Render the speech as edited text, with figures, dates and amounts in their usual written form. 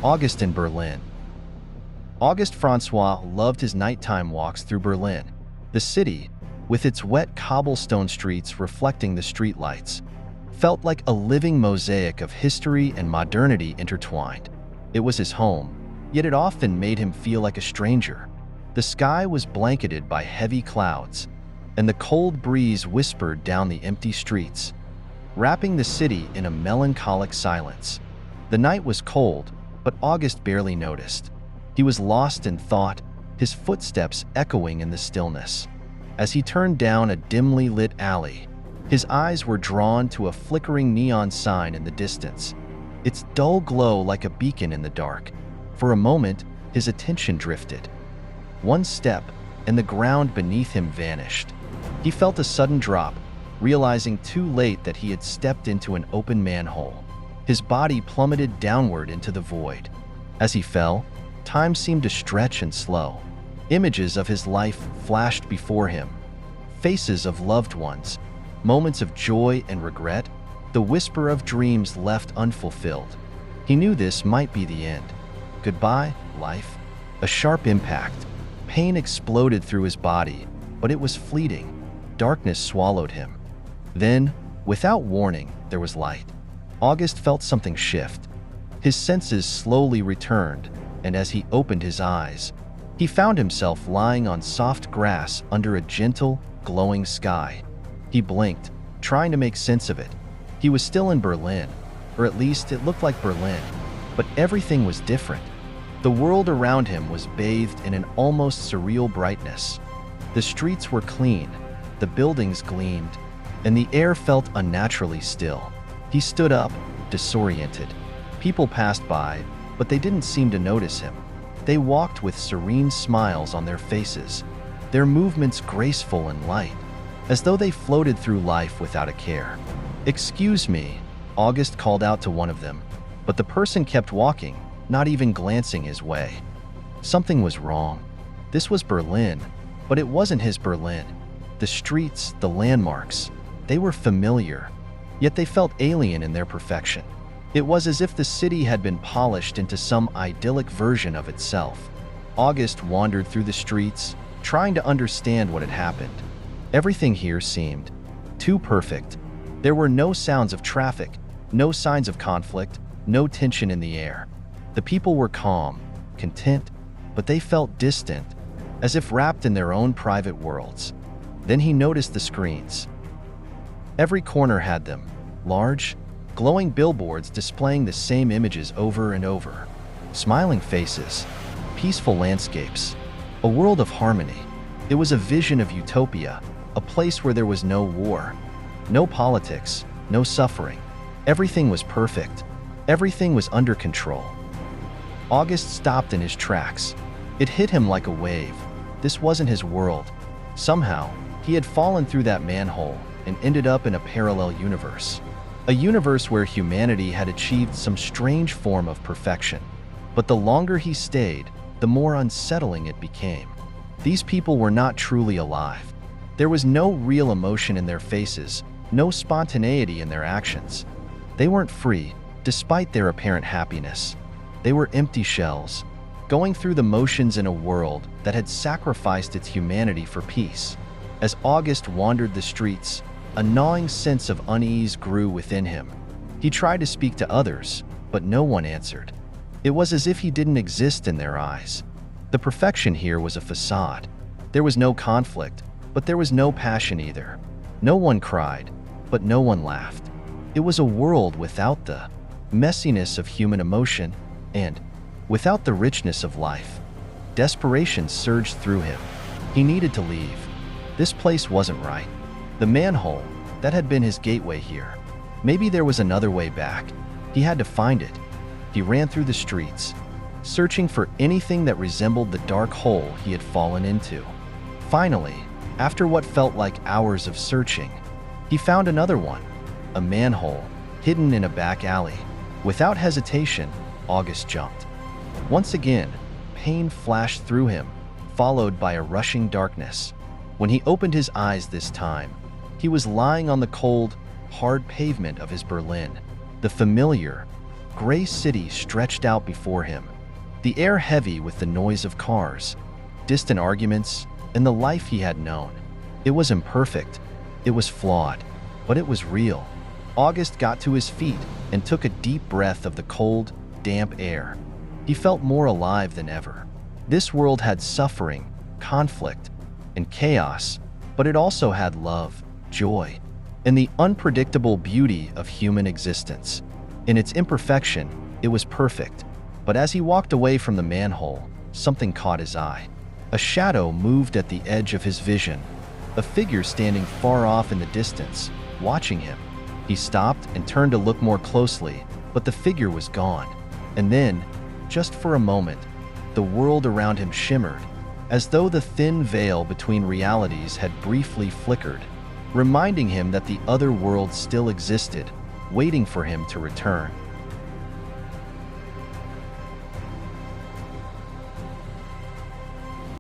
August in Berlin. August François loved his nighttime walks through Berlin. The city, with its wet cobblestone streets reflecting the streetlights, felt like a living mosaic of history and modernity intertwined. It was his home, yet it often made him feel like a stranger. The sky was blanketed by heavy clouds, and the cold breeze whispered down the empty streets, wrapping the city in a melancholic silence. The night was cold, but August barely noticed. He was lost in thought, his footsteps echoing in the stillness. As he turned down a dimly lit alley, his eyes were drawn to a flickering neon sign in the distance, its dull glow like a beacon in the dark. For a moment, his attention drifted. One step, and the ground beneath him vanished. He felt a sudden drop, realizing too late that he had stepped into an open manhole. His body plummeted downward into the void. As he fell, time seemed to stretch and slow. Images of his life flashed before him. Faces of loved ones, moments of joy and regret, the whisper of dreams left unfulfilled. He knew this might be the end. Goodbye, life. A sharp impact. Pain exploded through his body, but it was fleeting. Darkness swallowed him. Then, without warning, there was light. August felt something shift. His senses slowly returned, and as he opened his eyes, he found himself lying on soft grass under a gentle, glowing sky. He blinked, trying to make sense of it. He was still in Berlin, or at least it looked like Berlin, but everything was different. The world around him was bathed in an almost surreal brightness. The streets were clean, the buildings gleamed, and the air felt unnaturally still. He stood up, disoriented. People passed by, but they didn't seem to notice him. They walked with serene smiles on their faces, their movements graceful and light, as though they floated through life without a care. "Excuse me," August called out to one of them, but the person kept walking, not even glancing his way. Something was wrong. This was Berlin, but it wasn't his Berlin. The streets, the landmarks, they were familiar, yet they felt alien in their perfection. It was as if the city had been polished into some idyllic version of itself. August wandered through the streets, trying to understand what had happened. Everything here seemed too perfect. There were no sounds of traffic, no signs of conflict, no tension in the air. The people were calm, content, but they felt distant, as if wrapped in their own private worlds. Then he noticed the screens. Every corner had them, large, glowing billboards displaying the same images over and over. Smiling faces, peaceful landscapes, a world of harmony. It was a vision of utopia, a place where there was no war, no politics, no suffering. Everything was perfect. Everything was under control. August stopped in his tracks. It hit him like a wave. This wasn't his world. Somehow, he had fallen through that manhole and ended up in a parallel universe. A universe where humanity had achieved some strange form of perfection. But the longer he stayed, the more unsettling it became. These people were not truly alive. There was no real emotion in their faces, no spontaneity in their actions. They weren't free, despite their apparent happiness. They were empty shells, going through the motions in a world that had sacrificed its humanity for peace. As August wandered the streets, a gnawing sense of unease grew within him. He tried to speak to others, but no one answered. It was as if he didn't exist in their eyes. The perfection here was a facade. There was no conflict, but there was no passion either. No one cried, but no one laughed. It was a world without the messiness of human emotion and without the richness of life. Desperation surged through him. He needed to leave. This place wasn't right. The manhole, that had been his gateway here. Maybe there was another way back. He had to find it. He ran through the streets, searching for anything that resembled the dark hole he had fallen into. Finally, after what felt like hours of searching, he found another one, a manhole hidden in a back alley. Without hesitation, August jumped. Once again, pain flashed through him, followed by a rushing darkness. When he opened his eyes this time, he was lying on the cold, hard pavement of his Berlin. The familiar, gray city stretched out before him, the air heavy with the noise of cars, distant arguments, and the life he had known. It was imperfect, it was flawed, but it was real. August got to his feet and took a deep breath of the cold, damp air. He felt more alive than ever. This world had suffering, conflict, and chaos, but it also had love, joy, and the unpredictable beauty of human existence. In its imperfection, it was perfect. But as he walked away from the manhole, something caught his eye. A shadow moved at the edge of his vision, a figure standing far off in the distance, watching him. He stopped and turned to look more closely, but the figure was gone. And then, just for a moment, the world around him shimmered, as though the thin veil between realities had briefly flickered, reminding him that the other world still existed, waiting for him to return.